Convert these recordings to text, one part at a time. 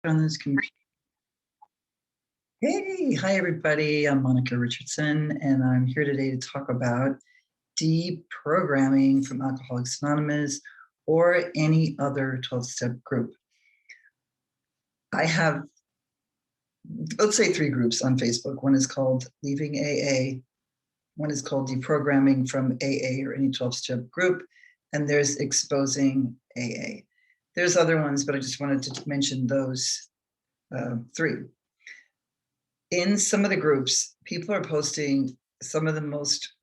on this computer. Hey, hi everybody. I'm Monica Richardson, and I'm here today to talk about deprogramming from Alcoholics Anonymous or any other 12-step group. I have, let's say, 3 groups on Facebook. One is called Leaving AA. One is called Deprogramming from AA or any 12-step group. And there's Exposing AA. There's other ones, but I just wanted to mention those 3. In some of the groups, people are posting some of the most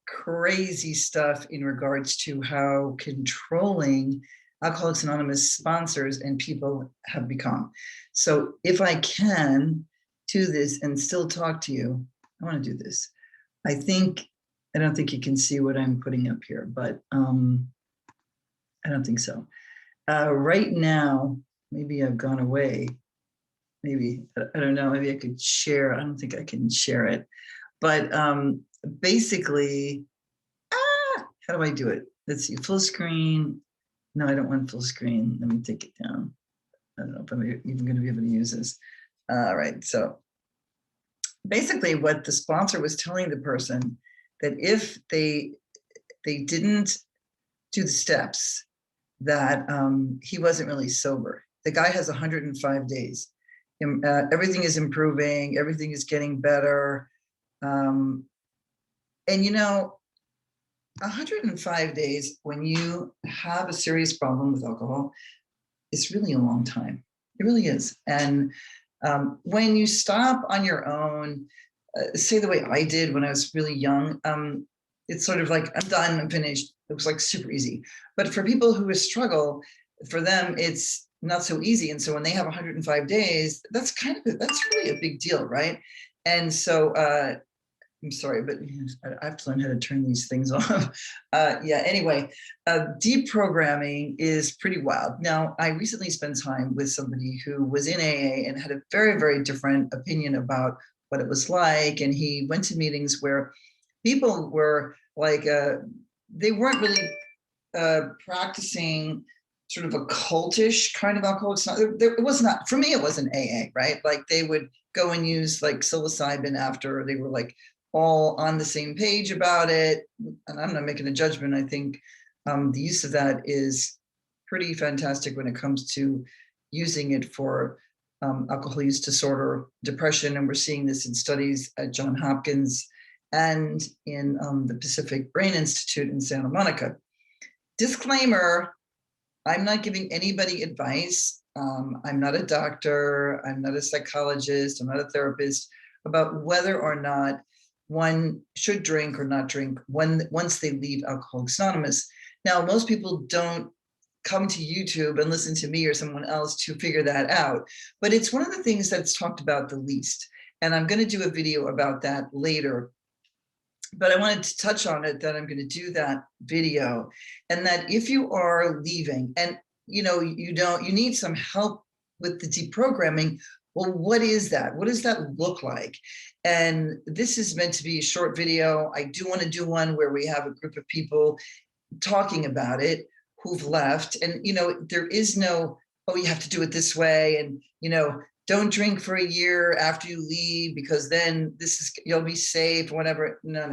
crazy stuff in regards to how controlling Alcoholics Anonymous sponsors and people have become. So if I can do this and still talk to you, I want to do this. I don't think you can see what I'm putting up here, but I don't think so. Right now, maybe I've gone away. Maybe, I don't know, maybe I could share. I don't think I can share it. But basically, how do I do it? Let's see, full screen. No, I don't want full screen. Let me take it down. I don't know if I'm even going to be able to use this. All right, so basically what the sponsor was telling the person that if they didn't do the steps, that he wasn't really sober. The guy has 105 days. Everything is improving. Everything is getting better. And you know, 105 days when you have a serious problem with alcohol, it's really a long time. It really is. And when you stop on your own, say the way I did when I was really young, it's sort of like, I'm done, I'm finished. It was like super easy. But for people who struggle, for them, it's not so easy. And so when they have 105 days, that's really a big deal, right? And so, I'm sorry, but I have to learn how to turn these things off. Anyway, deprogramming is pretty wild. Now, I recently spent time with somebody who was in AA and had a very, very different opinion about what it was like. And he went to meetings where people were like, they weren't really practicing sort of a cultish kind of alcoholics. It was not, for me, it wasn't AA, right? Like they would go and use like psilocybin after. They were like all on the same page about it. And I'm not making a judgment. I think the use of that is pretty fantastic when it comes to using it for alcohol use disorder, depression. And we're seeing this in studies at Johns Hopkins and in the Pacific Brain Institute in Santa Monica. Disclaimer, I'm not giving anybody advice. I'm not a doctor. I'm not a psychologist. I'm not a therapist about whether or not one should drink or not drink once they leave Alcoholics Anonymous. Now, most people don't come to YouTube and listen to me or someone else to figure that out, but it's one of the things that's talked about the least. And I'm going to do a video about that later. But I wanted to touch on it, that I'm going to do that video, and that if you are leaving and you need some help with the deprogramming, well, what is that? What does that look like? And this is meant to be a short video. I do want to do one where we have a group of people talking about it who've left. And, there is no, oh, you have to do it this way. And, don't drink for a year after you leave because then you'll be safe, whatever. No.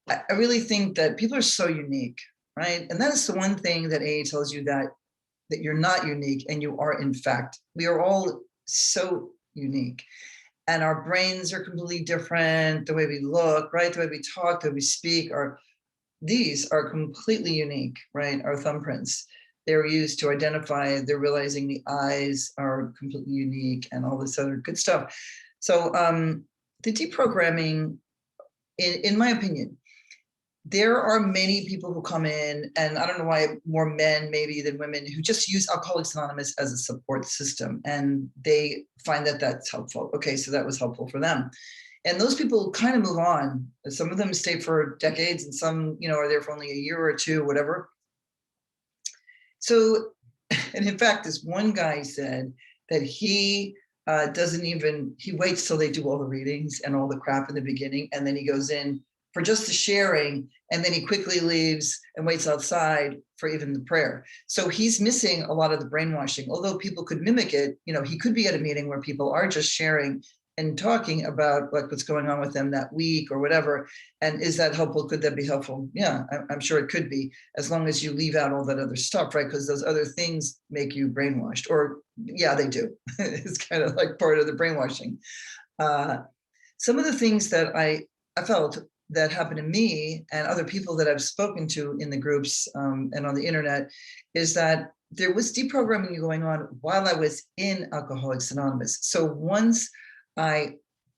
I really think that people are so unique, right? And that is the one thing that AA tells you, that you're not unique, and you are, in fact. We are all so unique, and our brains are completely different. The way we look, right? The way we talk, the way we speak, these are completely unique, right? Our thumbprints. They're used to identify, they're realizing the eyes are completely unique and all this other good stuff. So the deprogramming, in my opinion, there are many people who come in, and I don't know why more men maybe than women, who just use Alcoholics Anonymous as a support system, and they find that that's helpful. Okay, so that was helpful for them. And those people kind of move on. Some of them stay for decades, and some, are there for only a year or two, whatever. So, and in fact, this one guy said that he he waits till they do all the readings and all the crap in the beginning, and then he goes in for just the sharing, And then he quickly leaves and waits outside for even the prayer. So he's missing a lot of the brainwashing. Although people could mimic it, he could be at a meeting where people are just sharing and talking about like what's going on with them that week or whatever. And is that helpful? Could that be helpful? Yeah, I'm sure it could be, as long as you leave out all that other stuff, right? Because those other things make you brainwashed, or yeah, they do. It's kind of like part of the brainwashing. Some of the things that I felt that happened to me and other people that I've spoken to in the groups and on the internet is that there was deprogramming going on while I was in Alcoholics Anonymous. So once I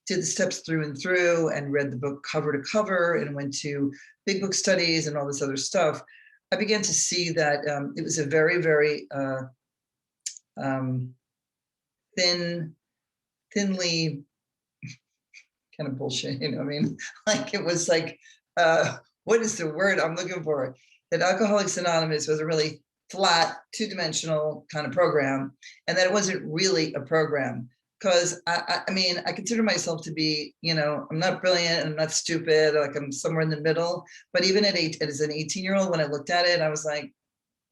did the steps through and through and read the book cover to cover and went to big book studies and all this other stuff, I began to see that it was a very, very thinly kind of bullshit, I mean, like it was like, what is the word I'm looking for? That Alcoholics Anonymous was a really flat, two-dimensional kind of program, and that it wasn't really a program. Because I mean, I consider myself to be, I'm not brilliant and I'm not stupid, like I'm somewhere in the middle. But even as an 18-year-old, when I looked at it, I was like,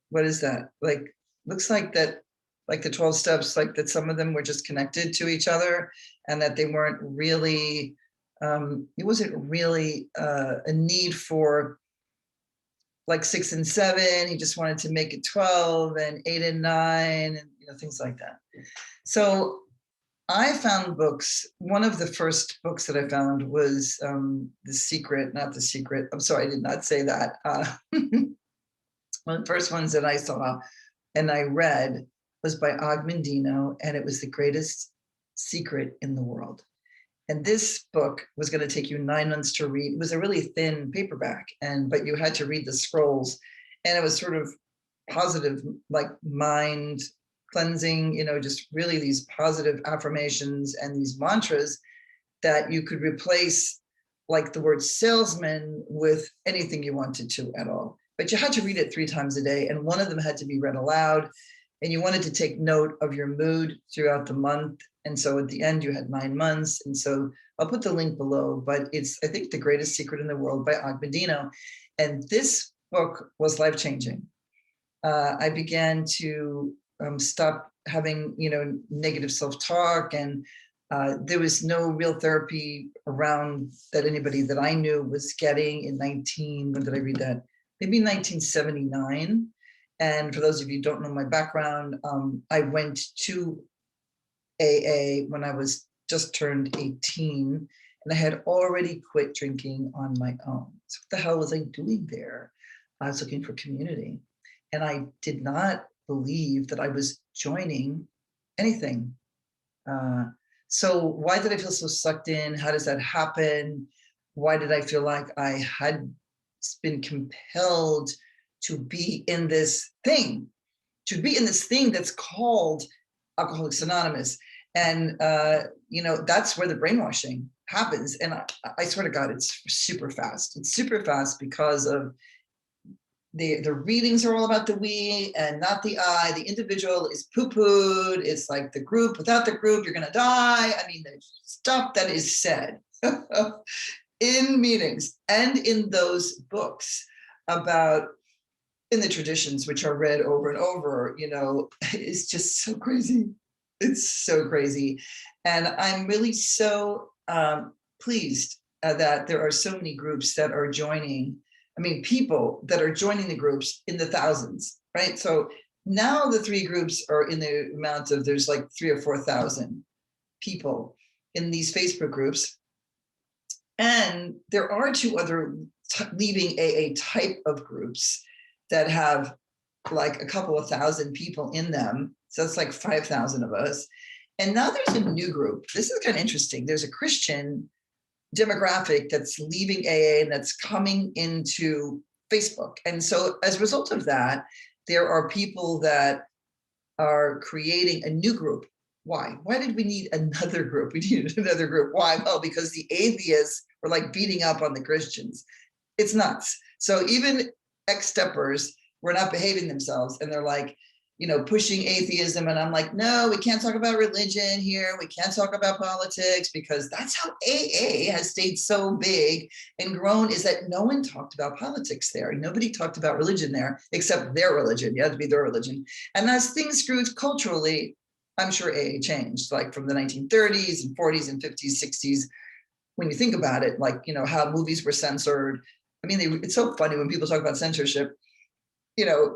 what is that? Like, looks like that, like the 12 steps, like that some of them were just connected to each other and that they weren't really, it wasn't really a need for like 6 and 7. He just wanted to make it 12 and 8 and 9 and, things like that. So I found books. One of the first books that I found was The Secret, not The Secret. I'm sorry, I did not say that. One of the first ones that I saw and I read was by Og Mandino, and it was The Greatest Secret in the World. And this book was going to take you 9 months to read. It was a really thin paperback, but you had to read the scrolls, and it was sort of positive, like mind cleansing, just really these positive affirmations and these mantras that you could replace like the word salesman with anything you wanted to at all. But you had to read it 3 times a day, and one of them had to be read aloud, and you wanted to take note of your mood throughout the month. And so at the end, you had 9 months. And so I'll put the link below, but it's, I think, The Greatest Secret in the World by Og Mandino. And this book was life-changing. I began to stop having, negative self-talk, and there was no real therapy around that anybody that I knew was getting in when did I read that? Maybe 1979. And for those of you who don't know my background, I went to AA when I was just turned 18, and I had already quit drinking on my own. So what the hell was I doing there? I was looking for community, and I did not believe that I was joining anything. So why did I feel so sucked in? How does that happen? Why did I feel like I had been compelled to be in this thing, that's called Alcoholics Anonymous? And, that's where the brainwashing happens. And I swear to God, it's super fast. It's super fast because of the readings are all about the we and not the I. The individual is poo-pooed. It's like the group. Without the group, you're going to die. I mean, the stuff that is said in meetings and in those books about, in the traditions, which are read over and over, it's just so crazy. It's so crazy. And I'm really so pleased that there are so many groups that are joining. I mean, people that are joining the groups in the thousands, right? So now the 3 groups are in the amount of, there's like 3,000 or 4,000 people in these Facebook groups. And there are 2 other leaving AA type of groups that have like a couple of thousand people in them. So it's like 5,000 of us. And now there's a new group. This is kind of interesting. There's a Christian demographic that's leaving AA and that's coming into Facebook. And so as a result of that, there are people that are creating a new group. Why? Why did we need another group? We needed another group. Why? Well, because the atheists were like beating up on the Christians. It's nuts. So even ex-steppers were not behaving themselves. And they're like, pushing atheism. And I'm like, no, we can't talk about religion here. We can't talk about politics, because that's how AA has stayed so big and grown, is that no one talked about politics there. Nobody talked about religion there, except their religion. You had to be their religion. And as things grew culturally, I'm sure AA changed, like from the 1930s and 40s and 50s, 60s. When you think about it, like, how movies were censored. I mean, it's so funny when people talk about censorship.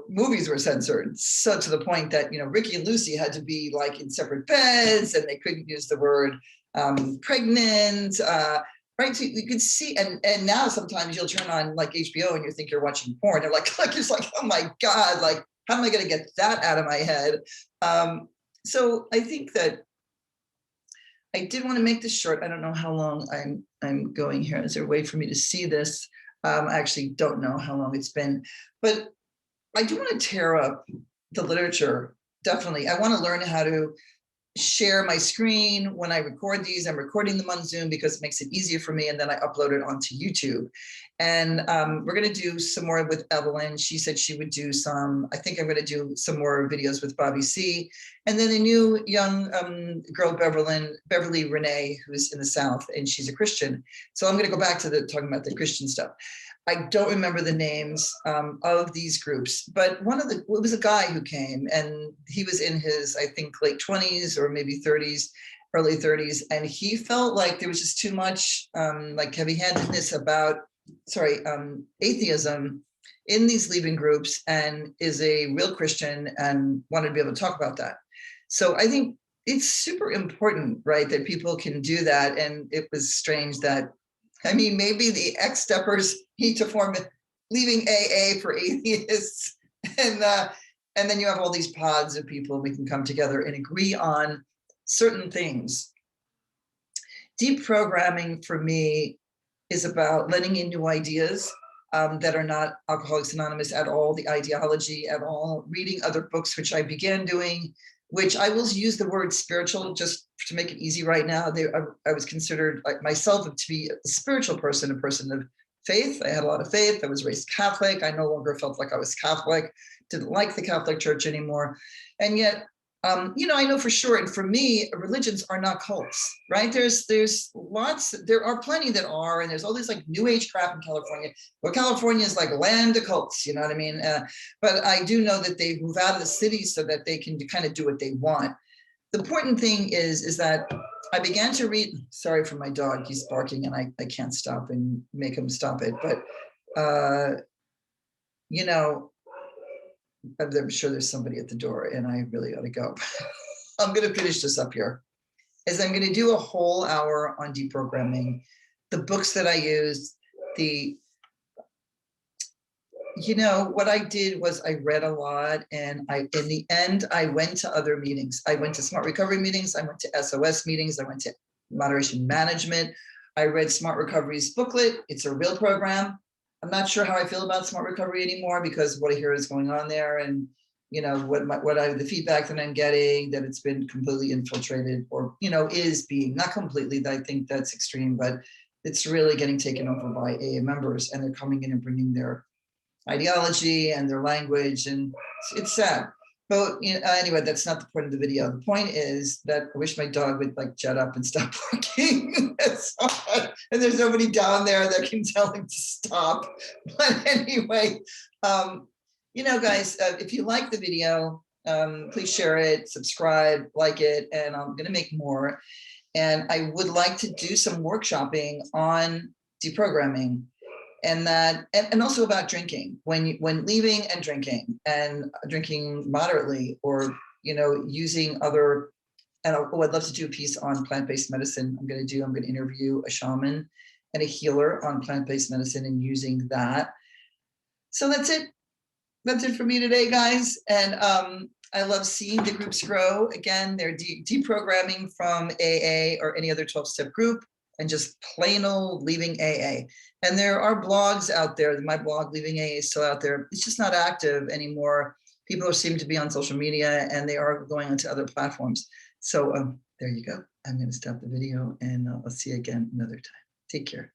Movies were censored, so to the point that, Ricky and Lucy had to be like in separate beds, and they couldn't use the word pregnant, right? So you could see, and now sometimes you'll turn on like HBO and you think you're watching porn. You're like it's like, oh my God, like, how am I going to get that out of my head? So I think that I did want to make this short. I don't know how long I'm going here. Is there a way for me to see this? I actually don't know how long it's been, but I do want to tear up the literature. Definitely. I want to learn how to share my screen when I record these. I'm recording them on Zoom because it makes it easier for me. And then I upload it onto YouTube. And we're going to do some more with Evelyn. She said she would do some. I think I'm going to do some more videos with Bobby C. And then a new young girl, Beverly Renee, who's in the South, and she's a Christian. So I'm going to go back to talking about the Christian stuff. I don't remember the names of these groups, but it was a guy who came, and he was in his, I think, late 20s or maybe 30s, early 30s. And he felt like there was just too much like heavy-handedness about, atheism in these leaving groups, and is a real Christian and wanted to be able to talk about that. So I think it's super important, right, that people can do that. And it was strange that, maybe the ex-steppers need to form leaving AA for atheists. And then you have all these pods of people. We can come together and agree on certain things. Deprogramming for me is about letting in new ideas that are not Alcoholics Anonymous at all, the ideology at all, reading other books, which I began doing, which I will use the word spiritual just to make it easy right now. I was considered, like myself, to be a spiritual person, a person of faith. I had a lot of faith. I was raised Catholic. I no longer felt like I was Catholic, didn't like the Catholic Church anymore. And yet, I know for sure, and for me, religions are not cults, right? There's lots, there are plenty that are, and there's all this like new age crap in California. Well, California is like land of cults, you know what I mean? But I do know that they move out of the cities so that they can kind of do what they want. The important thing is that I began to read, sorry for my dog, he's barking and I can't stop and make him stop it. But, I'm sure there's somebody at the door and I really ought to go. I'm going to finish this up here. I'm going to do a whole hour on deprogramming, the books that I used, what I did was I read a lot, and in the end, I went to other meetings. I went to Smart Recovery meetings. I went to SOS meetings. I went to Moderation Management. I read Smart Recovery's booklet. It's a real program. I'm not sure how I feel about Smart Recovery anymore, because what I hear is going on there, and the feedback that I'm getting, that it's been completely infiltrated, or is being, not completely. I think that's extreme, but it's really getting taken over by AA members, and they're coming in and bringing their ideology and their language, and it's sad. But anyway, that's not the point of the video. The point is that I wish my dog would like jet up and stop barking. And there's nobody down there that can tell him to stop. But anyway, guys, if you like the video, please share it, subscribe, like it, and I'm going to make more. And I would like to do some workshopping on deprogramming. And also about drinking, when leaving and drinking moderately, or using other. And I'd love to do a piece on plant-based medicine. I'm going to interview a shaman and a healer on plant-based medicine and using that. So that's it. That's it for me today, guys. And I love seeing the groups grow. Again, they're deprogramming from AA or any other 12-step group, and just plain old leaving AA. And there are blogs out there. My blog, Leaving AA, is still out there. It's just not active anymore. People seem to be on social media, and they are going onto other platforms. So there you go. I'm going to stop the video, and I'll see you again another time. Take care.